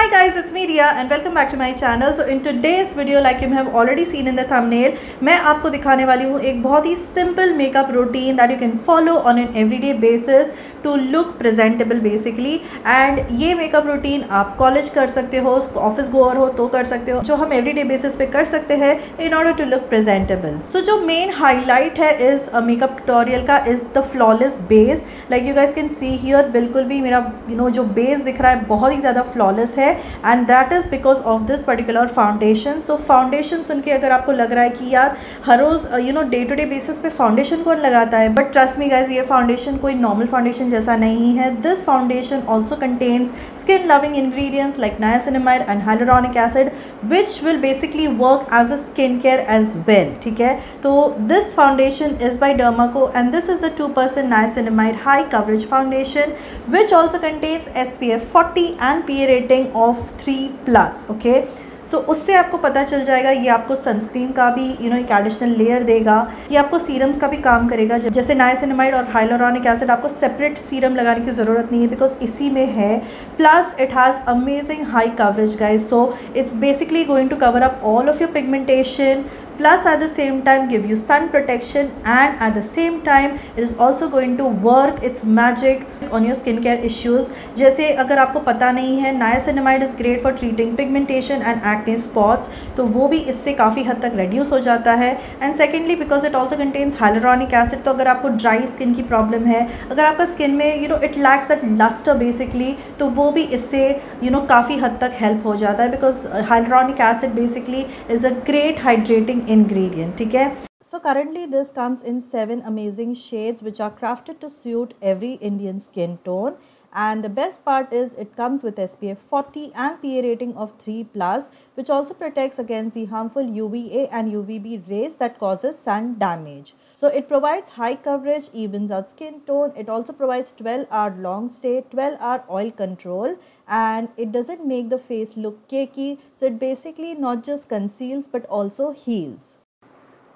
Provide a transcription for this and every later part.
Hi guys, it's me Ria and welcome back to my channel. So in today's video, like you have already seen in the thumbnail, मैं आपको दिखाने वाली हूँ एक बहुत ही simple makeup routine that you can follow on an everyday basis to look presentable basically. And ये makeup routine आप college कर सकते हो, office goer हो तो कर सकते हो, जो हम everyday basis पे कर सकते हैं in order to look presentable. So जो main highlight है इस makeup tutorial का is the flawless base. Like you guys can see here, बिल्कुल भी मेरा जो base दिख रहा है बहुत ही ज़्यादा flawless है, and that is because of this particular foundation. So foundation सुन के अगर आपको लग रहा है कि यार हर रोज़ डे टू डे बेसिस पे फाउंडेशन कौन लगाता है, बट ट्रस्ट मी गाइज, ये फाउंडेशन कोई नॉर्मल फाउंडेशन जैसा नहीं है. This foundation also contains skin loving ingredients like niacinamide and hyaluronic acid which will basically work as a skincare as well. ठीक है, तो this foundation is by Dermaco and this is the 2% niacinamide high coverage foundation which also contains SPF 40 and PA rating of 3+. okay, सो उससे आपको पता चल जाएगा, ये आपको सनस्क्रीन का भी एक एडिशनल लेयर देगा, ये आपको सीरम्स का भी काम करेगा. जैसे नाइसिनामाइड और हाइलुरोनिक एसिड आपको सेपरेट सीरम लगाने की ज़रूरत नहीं है बिकॉज इसी में है. Plus it has amazing high coverage guys, so it's basically going to cover up all of your pigmentation, plus at the same time give you sun protection, and at the same time it is also going to work its magic on your skincare issues. जैसे अगर आपको पता नहीं है, niacinamide is great for treating pigmentation and acne spots, तो वो भी इससे काफ़ी हद तक reduce हो जाता है. and secondly because it also contains hyaluronic acid, तो अगर आपको dry skin की problem है, अगर आपका skin में it lacks that luster basically, तो वो भी इससे काफ़ी हद तक help हो जाता है because hyaluronic acid basically is a great hydrating ingredient. ठीक है, so currently this comes in 7 amazing shades which are crafted to suit every Indian skin tone, and the best part is it comes with SPF 40 and PA rating of 3+, which also protects against the harmful UVA and UVB rays that causes sun damage. So it provides high coverage, evens out skin tone. It also provides 12-hour long stay, 12-hour oil control, and it doesn't make the face look cakey. So it basically not just conceals but also heals.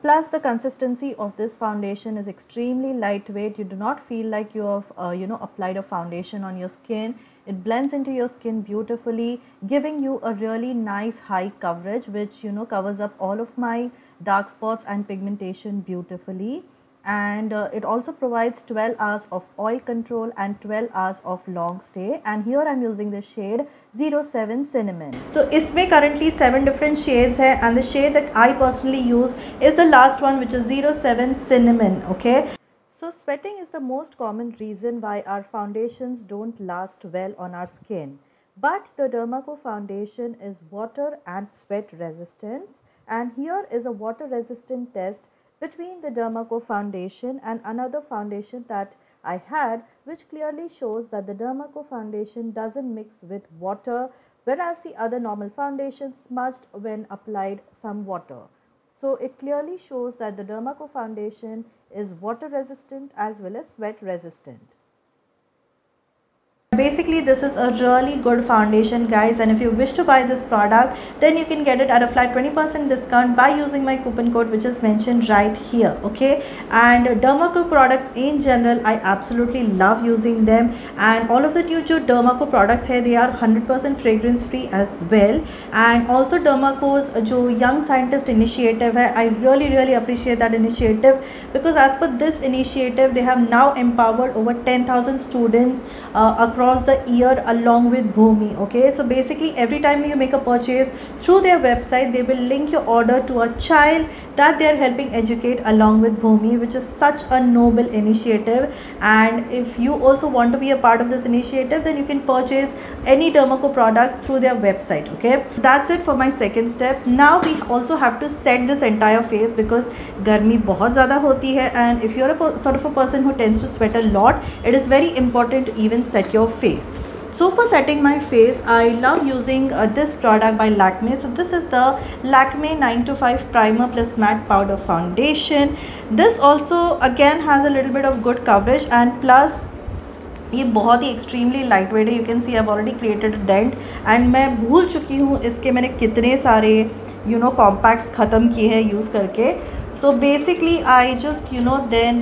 Plus the consistency of this foundation is extremely lightweight. You do not feel like you have applied a foundation on your skin. It blends into your skin beautifully, giving you a really nice high coverage which covers up all of my dark spots and pigmentation beautifully. And it also provides 12 hours of oil control and 12 hours of long stay, and here I'm using the shade 07 Cinnamon. So इसमें currently 7 different shades है, and the shade that I personally use is the last one which is 07 Cinnamon. okay, so sweating is the most common reason why our foundations don't last well on our skin, but the Dermaco foundation is water and sweat resistant, and here is a water resistant test between the Dermaco foundation and another foundation that I had, which clearly shows that the Dermaco foundation doesn't mix with water, whereas the other normal foundation smudged when applied some water. So it clearly shows that the Dermaco foundation is water resistant as well as sweat resistant. Basically this is a really good foundation guys, and if you wish to buy this product then you can get it at a flat 20% discount by using my coupon code which is mentioned right here. okay, and Dermaco products in general I absolutely love using them, and all of the new Dermaco products here, they are 100% fragrance free as well. And also Dermaco's जो young scientist initiative है, I really appreciate that initiative because as per this initiative they have now empowered over 10,000 students across the year along with Bhumi. okay, so basically every time you make a purchase through their website, they will link your order to a child that they are helping educate along with Bhumi, which is such a noble initiative. And if you also want to be a part of this initiative, then you can purchase any Dermaco products through their website. okay, that's it for my second step. Now we also have to set this entire face because गर्मी बहुत ज़्यादा होती है, and if you're a sort of a person who tends to sweat a lot, it is very important to even set your face. So for setting my face, I love using this product by Lakme. So this is the Lakme 925 Primer plus Matte Powder Foundation. This also again has a little bit of good coverage, and plus ये बहुत ही extremely light weight है. You can see I have already created a dent, and मैं भूल चुकी हूँ इसके मैंने कितने सारे कॉम्पैक्ट्स ख़त्म किए हैं यूज़ करके. So basically I just then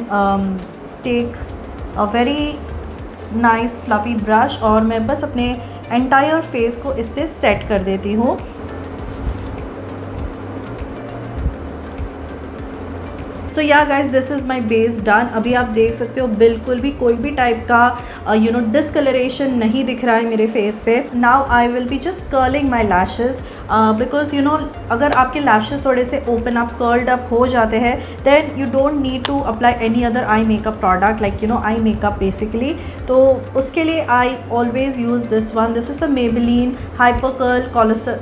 take a very nice fluffy brush, और मैं बस अपने एंटायर फेस को इससे सेट कर देती हूँ। सो yeah guys, this is my base done. अभी आप देख सकते हो बिल्कुल भी कोई भी टाइप का डिस्कलरेशन नहीं दिख रहा है मेरे फेस पे। Now I will be just curling my lashes because अगर आपके लैशेज़ थोड़े से ओपन अप कर्ल्ड अप हो जाते हैं then you don't need to apply any other eye makeup product like eye makeup basically. तो उसके लिए I always use this one. This is the Maybelline hyper curl colossal,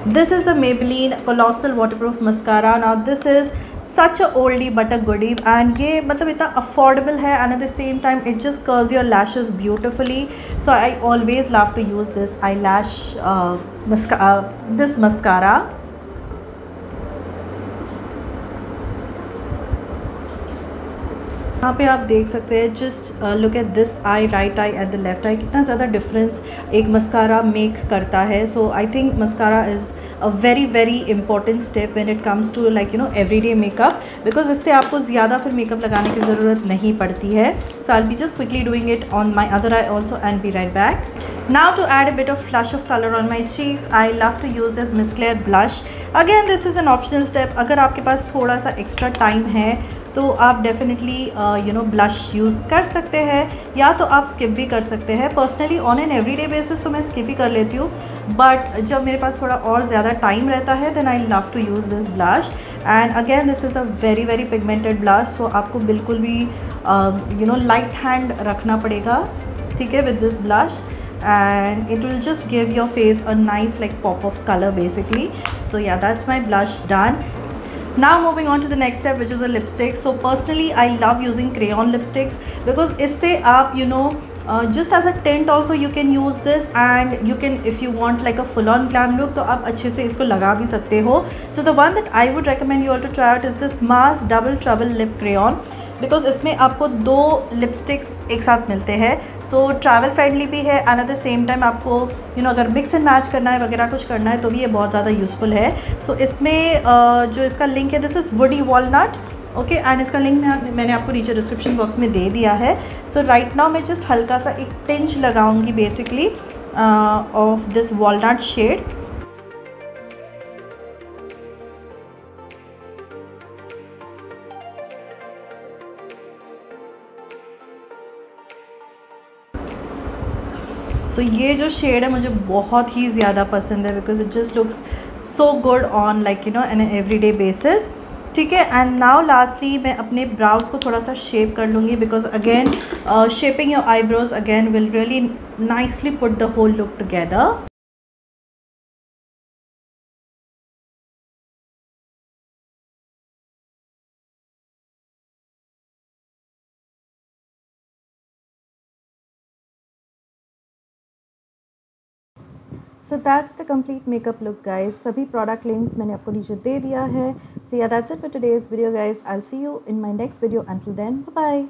this is the Maybelline colossal waterproof mascara. Now this is such a oldie but a goodie and ये मतलब इतना affordable है and at the same time it just curls your lashes beautifully. So I always love to use this eyelash this mascara. यहाँ पे आप देख सकते हैं, just look at this eye, right eye at the left eye, कितना ज़्यादा difference एक mascara make करता है। So I think mascara is a very important step when it comes to like everyday makeup, because इससे आपको ज़्यादा फिर makeup लगाने की ज़रूरत नहीं पड़ती है। So I'll be just quickly doing it on my other eye also and be right back. Now to add a bit of flush of color on my cheeks, I love to use this Miss Claire blush. Again this is an optional step. अगर आपके पास थोड़ा सा extra time है तो आप definitely blush use कर सकते हैं या तो आप स्किप भी कर सकते हैं। Personally on an everyday basis तो मैं स्किप ही कर लेती हूँ, बट जब मेरे पास थोड़ा और ज़्यादा टाइम रहता है then I love to use this blush. And again this is a very pigmented blush, so आपको बिल्कुल भी लाइट हैंड रखना पड़ेगा, ठीक है, with this blush, and it will just give your face a nice like pop of color basically. So yeah, that's my blush done. Now moving on to the next step, which is a lipstick. So personally I love using crayon lipsticks because इससे आप just as a tint also you can use this, and you can, if you want like a full on glam look, तो आप अच्छे से इसको लगा भी सकते हो. So the one that I would recommend you all to try out is this Mars Double Trouble Lip Crayon, because इसमें आपको दो लिपस्टिक्स एक साथ मिलते हैं। सो ट्रैवल फ्रेंडली भी है and at the same time आपको अगर मिक्स एंड मैच करना है वगैरह कुछ करना है तो भी ये बहुत ज़्यादा यूज़फुल है। सो इसमें जो इसका लिंक है, this is woody walnut, okay, and इसका लिंक मैंने आपको नीचे डिस्क्रिप्शन बॉक्स में दे दिया है। सो राइट नाउ मैं जस्ट हल्का सा एक टिंच लगाऊंगी basically of this walnut shade. So ये जो शेड है मुझे बहुत ही ज़्यादा पसंद है because it just looks so good on like an everyday basis, ठीक है। एंड नाउ लास्टली मैं अपने ब्राउज को थोड़ा सा शेप कर लूँगी because again shaping your eyebrows again will really nicely put the whole look together. So that's the complete makeup look guys. सभी प्रोडक्ट लिंक्स मैंने आपको नीचे दे दिया है। So yeah that's it for today's video guys. I will see you in my next video. Until then bye bye.